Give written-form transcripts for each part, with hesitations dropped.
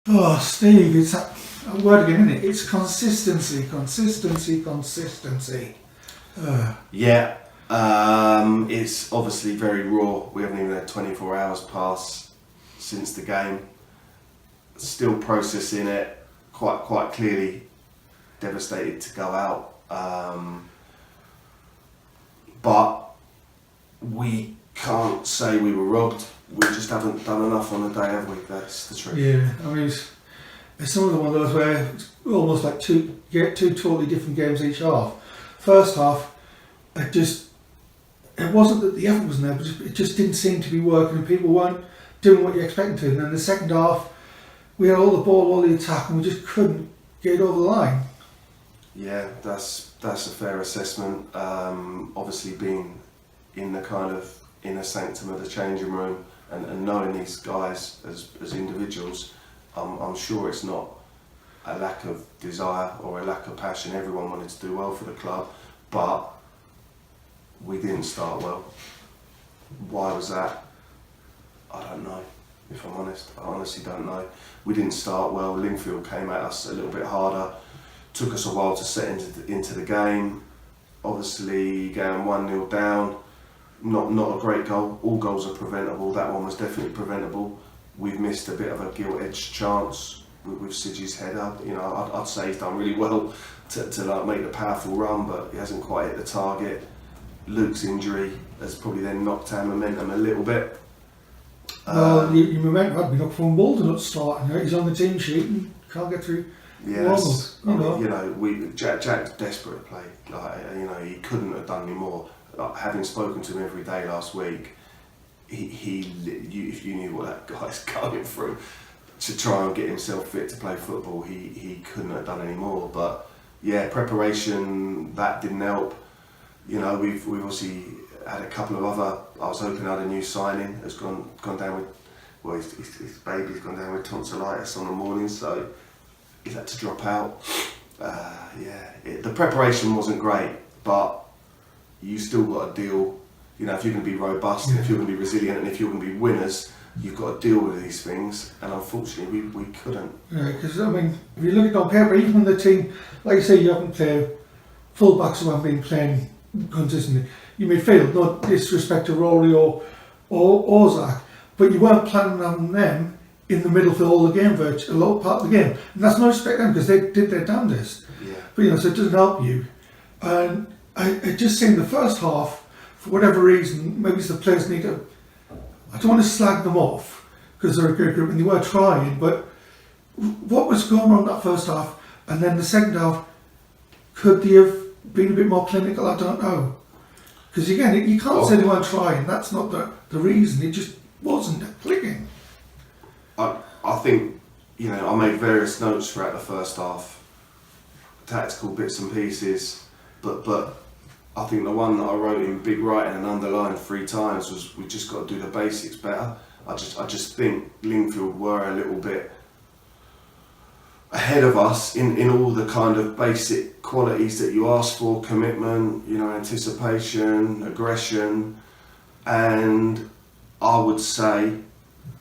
Oh, Steve, it's that word again, isn't it? It's consistency, consistency, consistency. Yeah, it's obviously very raw. We haven't even had 24 hours pass since the game. Still processing it. Quite clearly devastated to go out. But we can't say we were robbed. We just haven't done enough on the day, have we? That's the truth. Yeah, I mean, it's some of the one of those where it's almost like two totally different games each half. First half, it wasn't that the effort wasn't there, but it just didn't seem to be working and people weren't doing what you expected to. And then the second half, we had all the ball, all the attack, and we just couldn't get over the line. Yeah, that's a fair assessment. Obviously being in the kind of inner sanctum of the changing room and knowing these guys as individuals, I'm sure it's not a lack of desire or a lack of passion. Everyone wanted to do well for the club, but we didn't start well. Why was that? I don't know, if I'm honest. I honestly don't know. We didn't start well. Lingfield came at us a little bit harder. Took us a while to set into the game. Obviously going 1-0 down, not a great goal. All goals are preventable. That one was definitely preventable. We've missed a bit of a gilt-edged chance with Sidgy's header. You know, I'd say he's done really well to like make the powerful run, but he hasn't quite hit the target. Luke's injury has probably then knocked our momentum a little bit. Well, your momentum had been up from Walden at starting. He's on the team sheet and can't get through. Yes, Jack's desperate to play. Like, he couldn't have done any more. Like, having spoken to him every day last week, if you knew what that guy's going through to try and get himself fit to play football, he couldn't have done any more. But yeah, preparation, that didn't help. You know, we've obviously had a couple of other. I was hoping I had a new signing has gone down with. Well, his baby's gone down with tonsillitis on the morning, so he's had to drop out. The preparation wasn't great, but you still got to deal. You know, if you're going to be robust, and if you're going to be resilient, and if you're going to be winners, you've got to deal with these things. And unfortunately, we couldn't. Yeah, because I mean, if you look at it on paper, even when the team, like you say, you haven't played full-backs who haven't been playing consistently. You midfield, no disrespect to Rory or Zach, but you weren't planning on them in the middle for all the game, a lot part of the game. And that's no respect to them because they did their damnedest. Yeah. But so it doesn't help you. And it just seemed the first half, for whatever reason, maybe it's the players need to. I don't want to slag them off because they're a good group and they were trying, but what was going on that first half? And then the second half, could they have been a bit more clinical? I don't know. Because again, you can't say they weren't trying. That's not the reason. It just wasn't clicking. I think, I made various notes throughout the first half, tactical bits and pieces, but I think the one that I wrote in big writing and underlined 3 times was we just got to do the basics better. I just think Lingfield were a little bit ahead of us in all the kind of basic qualities that you ask for: commitment, anticipation, aggression, and I would say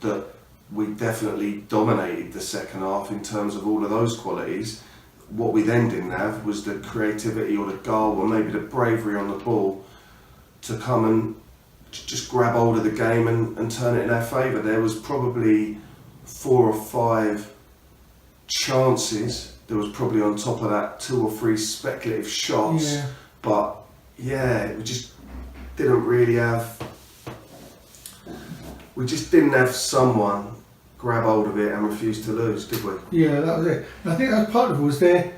that we definitely dominated the second half in terms of all of those qualities. What we then didn't have was the creativity or the goal or maybe the bravery on the ball to come and just grab hold of the game and turn it in our favour. There was probably 4 or 5 chances. There was probably on top of that 2 or 3 speculative shots. Yeah. But yeah, we just didn't really have. We just didn't have someone grab hold of it and refuse to lose, did we? Yeah, that was it. And I think that part of it was they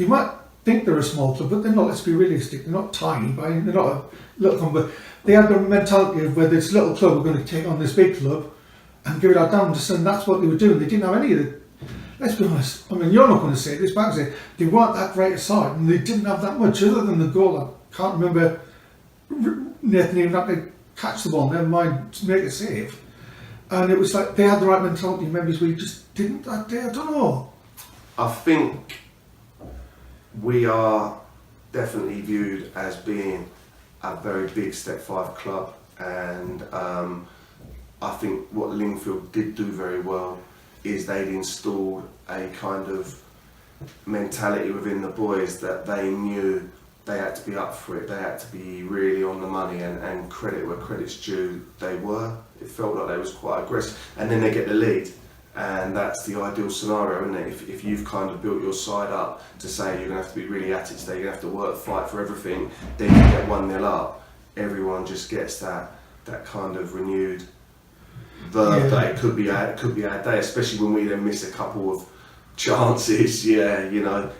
might think they're a small club, but they're not. Let's be realistic. They're not tiny, they're not a little club. But they had the mentality of where this little club were going to take on this big club and give it our damnedest, and that's what they were doing. They didn't have any of the. Let's be honest. I mean, you're not going to say this, but I say they weren't that great a side, and they didn't have that much other than the goal. I can't remember Nathan even had to catch the ball. Never mind to make a save. And it was like they had the right mentality. Maybe we just didn't that day. I don't know. I think we are definitely viewed as being a very big Step 5 club, and I I think what Lingfield did do very well is they'd installed a kind of mentality within the boys that they knew they had to be up for it, they had to be really on the money, and credit where credit's due, they were. It felt like they was quite aggressive, and then they get the lead, and that's the ideal scenario, isn't it? If you've kind of built your side up to say you're going to have to be really at it today, you're going to have to work, fight for everything, then you get 1-0 up, everyone just gets that kind of renewed verve that it could be our day, especially when we then miss a couple of chances,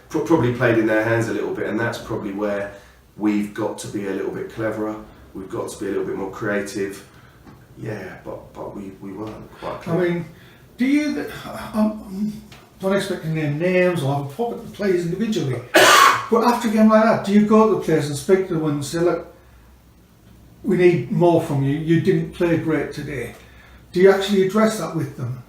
probably played in their hands a little bit, and that's probably where we've got to be a little bit cleverer, we've got to be a little bit more creative, but we weren't quite clever. I mean, do you, I'm not expecting their names or have a pop at the players individually, but after a game like that, do you go to the players and speak to them and say, look, we need more from you, you didn't play great today? Do you actually address that with them?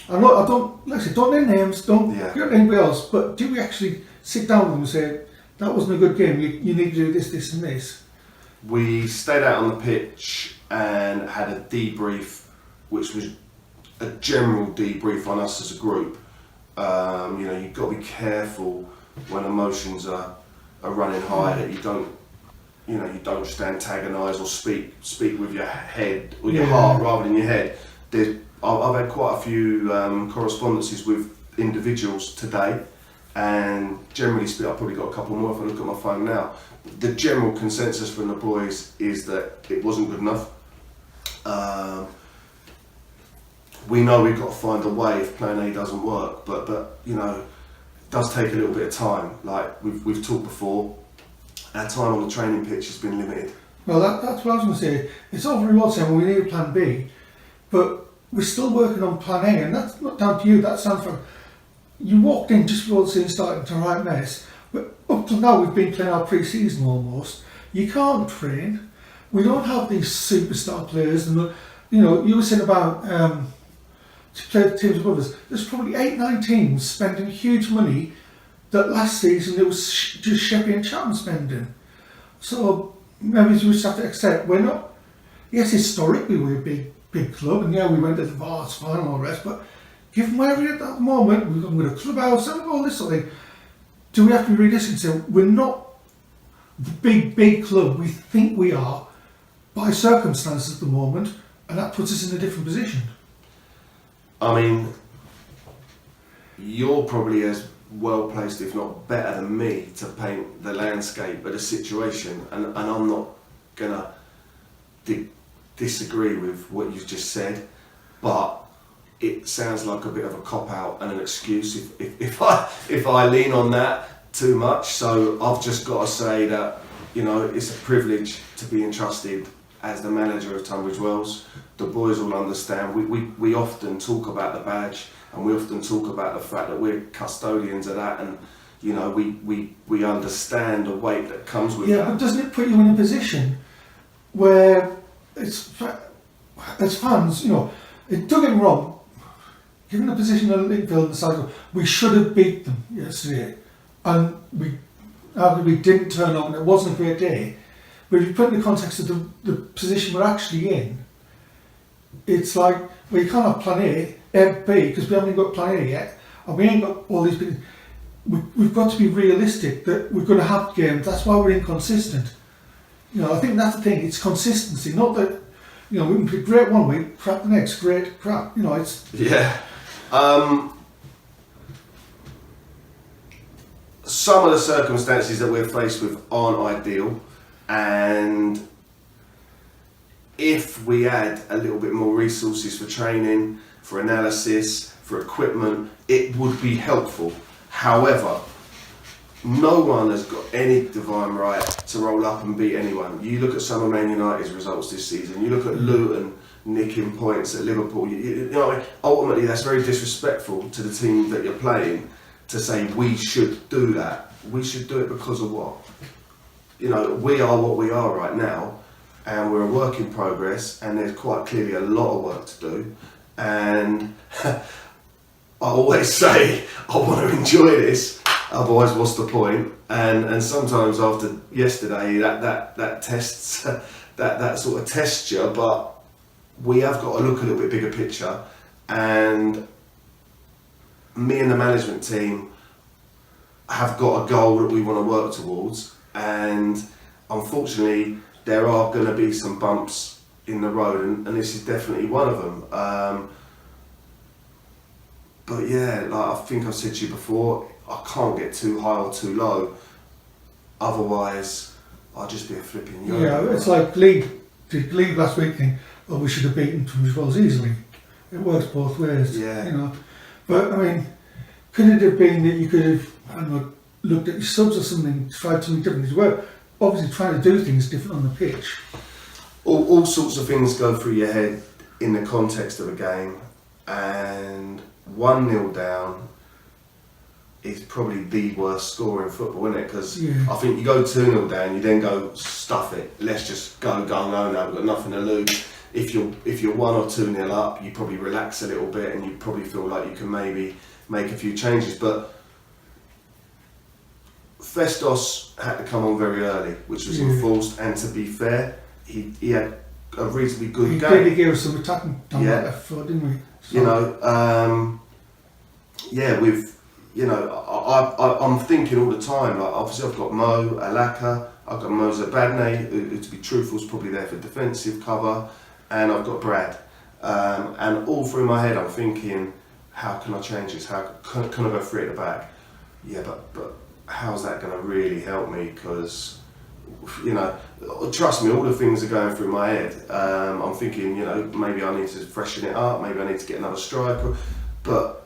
And look, I don't, like I said, don't name names, don't get anybody else, but do we actually sit down with them and say, that wasn't a good game, you need to do this, this and this? We stayed out on the pitch and had a debrief, which was a general debrief on us as a group. You've got to be careful when emotions are running high, that you don't just antagonise or speak with your head or your heart rather than your head. I've had quite a few correspondences with individuals today, and generally speaking, I've probably got a couple more if I look at my phone now. The general consensus from the boys is that it wasn't good enough. We know we've got to find a way if plan A doesn't work, but it does take a little bit of time. Like we've talked before, our time on the training pitch has been limited. Well, that's what I was going to say. It's all very well saying, well, we need a plan B, but we're still working on plan A, and that's not down to you, that's down for, you walked in just before the season started to a right mess, but up till now we've been playing our pre-season almost. You can't train, we don't have these superstar players, and you were saying about to play the teams above us, there's probably 8-9 teams spending huge money that last season it was just Sheppey and Chatham spending. So maybe we just have to accept we're not, yes, historically we're a big club, and we went to the Vase final and all the rest, but given where we're at that moment, we've got a clubhouse and all this sort of thing, do we have to be realistic and say we're not the big club we think we are by circumstances at the moment, and that puts us in a different position? I mean, you're probably as well placed, if not better than me, to paint the landscape of the situation, and I'm not gonna disagree with what you've just said, but it sounds like a bit of a cop-out and an excuse if I lean on that too much. So I've just got to say that it's a privilege to be entrusted as the manager of Tunbridge Wells. The boys will understand. We often talk about the badge, and we often talk about the fact that we're custodians of that, and we understand the weight that comes with that. Yeah, but doesn't it put you in a position where it's, as fans, don't get me wrong, given the position of Lingfield and the side, we should have beat them yesterday, and we arguably didn't turn up, and it wasn't a great day. But if you put it in the context of the position we're actually in, it's like, well, you can't have plan A and B, because we haven't got plan A yet, and we ain't got all these big. We've got to be realistic that we're going to have games. That's why we're inconsistent. I think that's the thing. It's consistency, not that we can be great one week, crap the next, great crap. It's some of the circumstances that we're faced with aren't ideal, and if we add a little bit more resources for training, for analysis, for equipment, it would be helpful. However, no one has got any divine right to roll up and beat anyone. You look at some of Man United's results this season, you look at Luton nicking points at Liverpool, ultimately that's very disrespectful to the team that you're playing to say we should do that. We should do it because of what? We are what we are right now, and we're a work in progress, and there's quite clearly a lot of work to do, and I always say I want to enjoy this, otherwise what's the point? And sometimes after yesterday that tests that sort of tests you, but we have got to look a little bit bigger picture, and me and the management team have got a goal that we want to work towards, and unfortunately there are going to be some bumps in the road, and this is definitely one of them. But yeah, like I think I've said to you before, I can't get too high or too low, otherwise I'll just be a flipping yo. Yeah, it's like League last week think, oh, we should have beaten Tunbridge Wells easily. It works both ways, Yeah. you know. But I mean, could it have been that you could have, I don't know, looked at your subs or something, tried something different as well? Obviously trying to do things different on the pitch. All sorts of things go through your head in the context of a game, and 1-0 down is probably the worst score in football, isn't it? Because I think you go 2-0 down, you then go, stuff it, let's just go no, we've got nothing to lose. If you're 1 or 2-0 up, you probably relax a little bit and you probably feel like you can maybe make a few changes. But Festos had to come on very early, which was enforced, and to be fair, he had a reasonably good game. He really gave us some attacking down that left foot, didn't we? So, you know, I'm thinking all the time, like obviously I've got Mo, Alaka, I've got Mo Zabadne, who to be truthful is probably there for defensive cover, and I've got Brad. And all through my head I'm thinking, how can I change this? How can I go free at the back? Yeah, but how's that going to really help me? Because, you know, trust me, all the things are going through my head. I'm thinking, you know, maybe I need to freshen it up, maybe I need to get another striker, but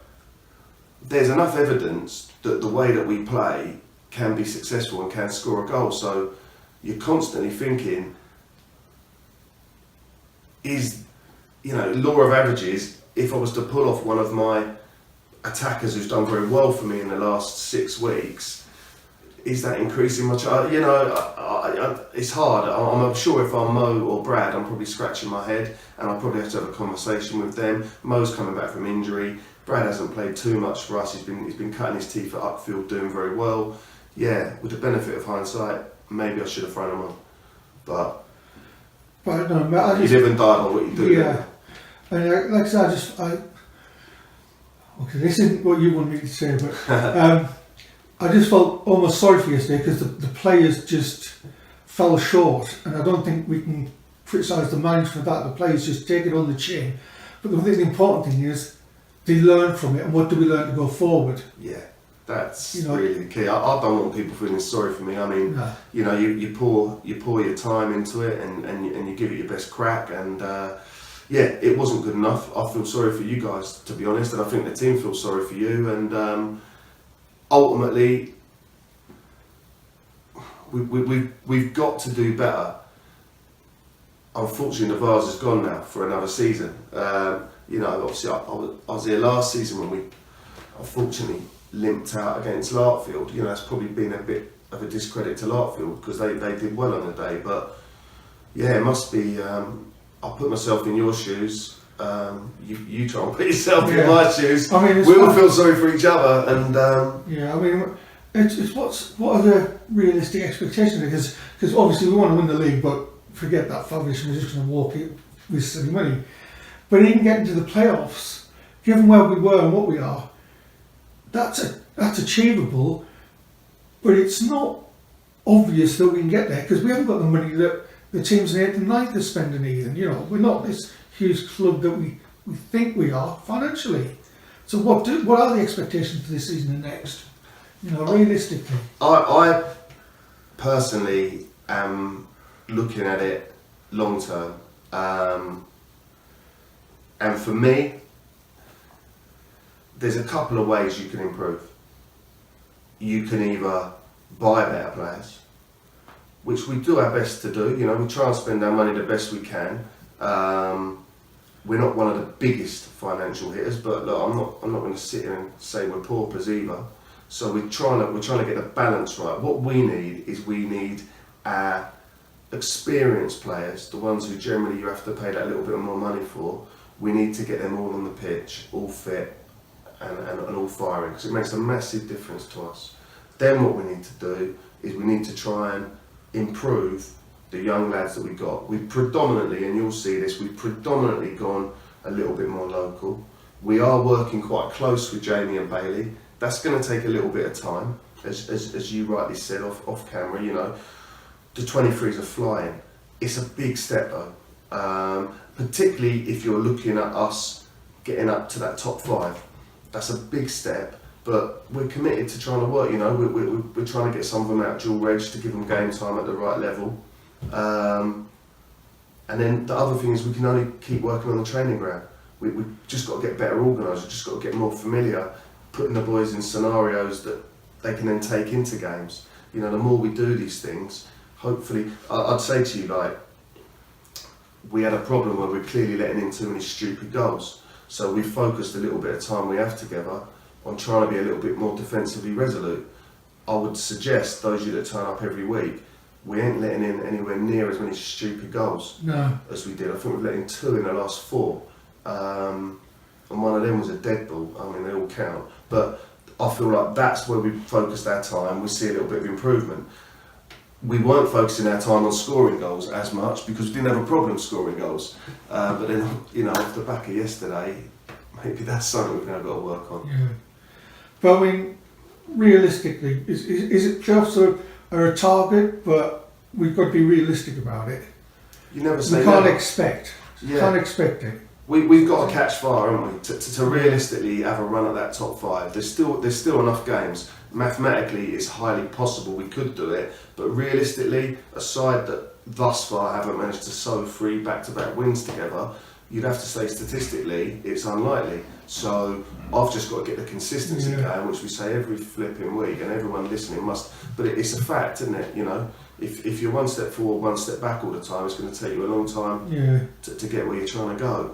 there's enough evidence that the way that we play can be successful and can score a goal. So you're constantly thinking, is, you know, law of averages, if I was to pull off one of my attackers who's done very well for me in the last 6 weeks, is that increasing my chance? You know, it's hard. I'm sure if I'm Mo or Brad, I'm probably scratching my head, and I'll probably have to have a conversation with them. Mo's coming back from injury. Brad hasn't played too much for us. He's been cutting his teeth at upfield, doing very well. Yeah, with the benefit of hindsight, maybe I should have thrown him on. But no, you live and die by what you do. Yeah, and like I said, okay, this isn't what you want me to say, but I just felt almost sorry for yesterday because the players just fell short, and I don't think we can criticise the management for that. The players just take it on the chin. But the important thing is they learn from it, and what do we learn to go forward? Yeah, that's really the key. I don't want people feeling sorry for me. I mean, you know, you pour your time into it, and you give it your best crack, and yeah, it wasn't good enough. I feel sorry for you guys, to be honest, and I think the team feels sorry for you, and ultimately we've got to do better. Unfortunately, the Vase is gone now for another season. You know, obviously I was here last season when we unfortunately limped out against Lingfield. You know, that's probably been a bit of a discredit to Lingfield because they did well on the day. But yeah, it must be. I'll put myself in your shoes. You try and put yourself in my shoes. I mean, we all feel sorry for each other, and yeah, I mean, it's what are the realistic expectations? Because obviously we want to win the league, but forget that Fabrice was just going to walk it with silly money. But even getting to the playoffs, given where we were and what we are, that's achievable. But it's not obvious that we can get there because we haven't got the money that the teams in 8th and 9th are spending either. You know, we're not this huge club that we think we are financially. So what are the expectations for this season and next? You know, realistically. I personally am looking at it long term. And for me, there's a couple of ways you can improve. You can either buy better players, which we do our best to do. You know, we try and spend our money the best we can. We're not one of the biggest financial hitters, but look, I'm not going to sit here and say we're paupers either. So we're trying to get the balance right. What we need our experienced players, the ones who generally you have to pay that little bit more money for. We need to get them all on the pitch, all fit and all firing, because it makes a massive difference to us. Then what we need to do is we need to try and improve the young lads that we got, we've predominantly, and you'll see this, we've predominantly gone a little bit more local. We are working quite close with Jamie and Bailey. That's going to take a little bit of time, as you rightly said off camera. You know, the 23s are flying. It's a big step though, particularly if you're looking at us getting up to that top 5. That's a big step, but we're committed to trying to work. You know, we're trying to get some of them out dual reg to give them game time at the right level. And then the other thing is we can only keep working on the training ground. We've just got to get better organised, we've just got to get more familiar, putting the boys in scenarios that they can then take into games. You know, the more we do these things, hopefully, I'd say to you, like, we had a problem where we're clearly letting in too many stupid goals. So we focused a little bit of time we have together on trying to be a little bit more defensively resolute. I would suggest those of you that turn up every week, we ain't letting in anywhere near as many stupid goals as we did. I think we've let in 2 in the last 4. And one of them was a dead ball. I mean, they all count. But I feel like that's where we focused our time. We see a little bit of improvement. We weren't focusing our time on scoring goals as much because we didn't have a problem scoring goals. But then, you know, off the back of yesterday, maybe that's something we've now got to work on. Yeah. But I mean, realistically, is it just a target, but we've got to be realistic about it. You never say we can't never. expect. Yeah. Can't expect it. We've got to catch fire, haven't we? To realistically have a run at that top 5. There's still enough games. Mathematically, it's highly possible we could do it, but realistically, a side that thus far haven't managed to sew 3 back-to-back wins together, you'd have to say statistically it's unlikely. So I've just got to get the consistency going, which we say every flipping week, and everyone listening must. But it's a fact, isn't it? You know, if you're 1 step forward, 1 step back all the time, it's going to take you a long time to get where you're trying to go.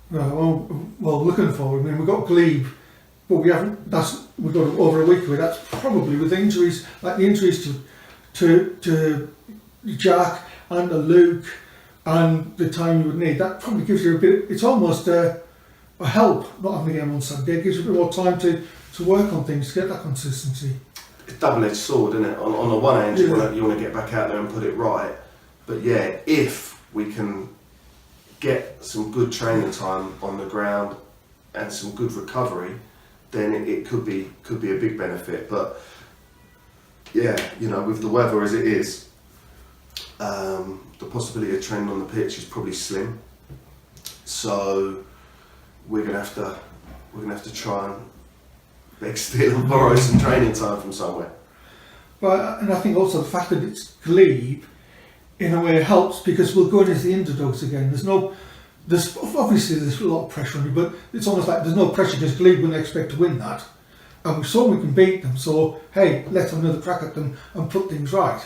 Well, looking forward. I mean, we've got Glebe, but we haven't. We've got over a week away. That's probably with injuries, like the injuries to Jack and to Luke, and the time you would need. That probably gives you a bit. It's almost a help not having a game on Sunday. It gives you a bit more time to work on things, to get that consistency. It's a double-edged sword, isn't it? On the one hand, you want to get back out there and put it right, but yeah, if we can get some good training time on the ground and some good recovery, then it could be a big benefit. But yeah, you know, with the weather as it is, the possibility of training on the pitch is probably slim. So we're gonna have to try and beg, steal and borrow some training time from somewhere. But and I think also the fact that it's Glebe, in a way, helps because we'll go in as the underdogs again. There's obviously a lot of pressure on you, but it's almost like there's no pressure because Glebe wouldn't expect to win that, and we saw we can beat them. So hey, let's have another crack at them and put things right.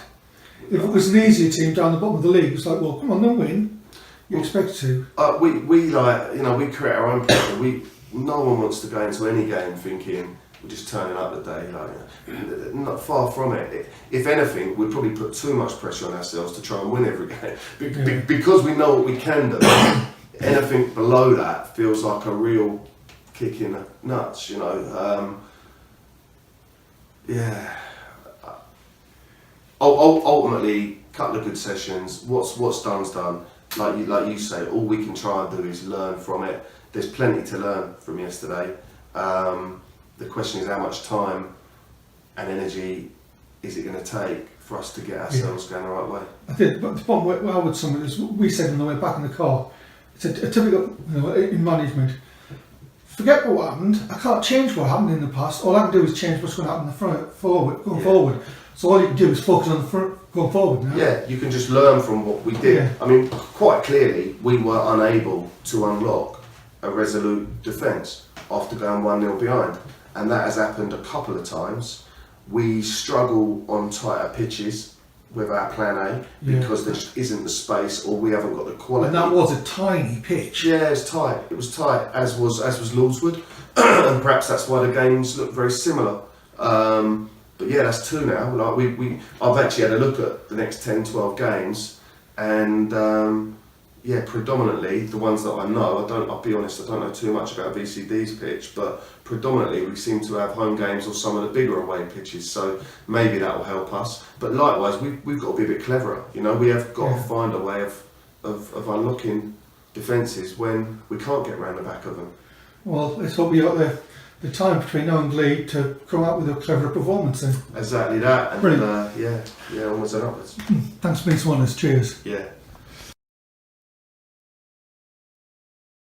If it was an easier team down the bottom of the league, it's like, well, come on, then win. You expect to. We like, you know, we create our own pressure. No one wants to go into any game thinking we're just turning up the day. Like, not far from it. If anything, we'd probably put too much pressure on ourselves to try and win every game because we know what we can do. Anything below that feels like a real kick in the nuts, you know. Ultimately, couple of good sessions. What's done's done. Like you say, all we can try and do is learn from it. There's plenty to learn from yesterday. The question is how much time and energy is it going to take for us to get ourselves going the right way? I think, but the point where I would sum it is, we said on the way back in the car, it's a typical, you know, in management, forget what happened. I can't change what happened in the past. All I can do is change what's going to happen going forward. So all you can do is focus on the front, going forward now. Yeah, you can just learn from what we did. Yeah. I mean, quite clearly, we were unable to unlock a resolute defence after going 1-0 behind. And that has happened a couple of times. We struggle on tighter pitches with our plan A because there just isn't the space, or we haven't got the quality. And that was a tiny pitch. Yeah, it's tight. It was tight, as was Lordswood, and perhaps that's why the games look very similar. But yeah, that's 2 now. Like I've actually had a look at the next 10, 12 games, and yeah, predominantly the ones that I know, I'll be honest, I don't know too much about VCD's pitch, but predominantly we seem to have home games or some of the bigger away pitches, so maybe that will help us. But likewise, we've got to be a bit cleverer, you know, we have got to find a way of unlocking defences when we can't get round the back of them. Well, let's hope we got the time between now and league to come out with a clever performance then. Exactly that, and Brilliant. yeah, onwards and upwards. Thanks for being so honest, cheers. Yeah.